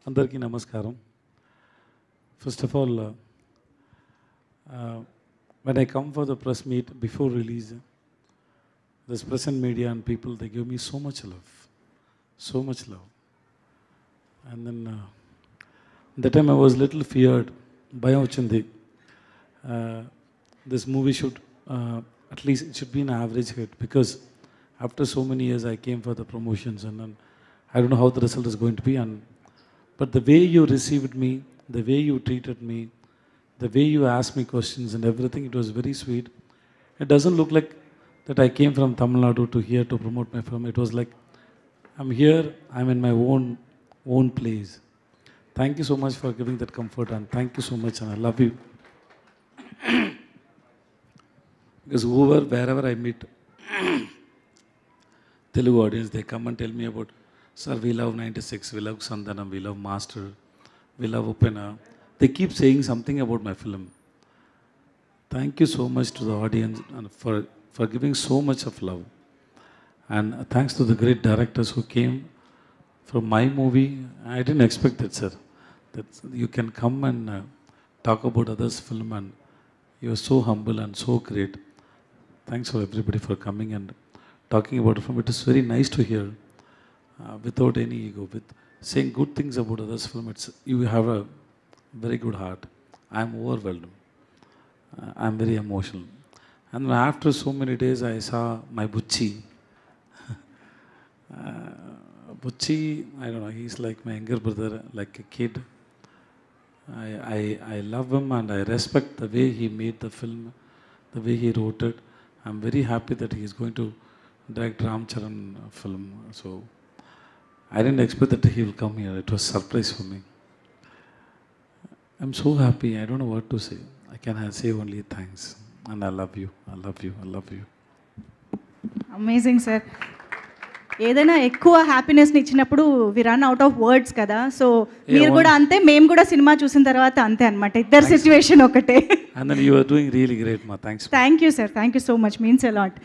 అందరికీ నమస్కారం. First of all, when I come for the press meet before release, this press and media and people, they give me so much love, so much love. And then that time I was little feared. Bhayam vachindi. This movie should, at least it should be an average hit, because after so many years I came for the promotions, and then I don't know how the result is going to be. But the way you received me, the way you treated me, the way you asked me questions and everything, it was very sweet. It doesn't look like that I came from Tamil Nadu to here to promote my film. It was like, I'm here, I'm in my own place. Thank you so much for giving that comfort, and thank you so much, and I love you. Because wherever I meet Telugu audience, they come and tell me about, sir, we love 96, we love Sandhanam, we love Master, we love Upena. They keep saying something about my film. Thank you so much to the audience and for giving so much of love. And thanks to the great directors who came from my movie. I didn't expect that, sir. That you can come and talk about others' film, and you are so humble and so great. Thanks for everybody for coming and talking about the film. It is very nice to hear. Without any ego, with saying good things about others' film. You have a very good heart. I am overwhelmed. I am very emotional. And after so many days, I saw my Bucci. Bucci, I don't know, he's like my younger brother, like a kid. I love him, and I respect the way he made the film, the way he wrote it. I'm very happy that he is going to direct Ram Charan film. So I didn't expect that he will come here. It was a surprise for me. I'm so happy. I don't know what to say. I can say only thanks. And I love you. I love you. I love you. Amazing sir. ఏదైనా ఎక్కువ హ్యాపీనెస్ని ఇచ్చినప్పుడు we run out of words కదా. So మీరు కూడా అంతే, మేము కూడా సినిమా చూసిన తర్వాత అంతే అనమాట. ఇద్దరు సిచ్యువేషన్ ఒకటే. And then you are doing really great, ma. Thanks. Thank you sir. Thank you so much. Means a lot.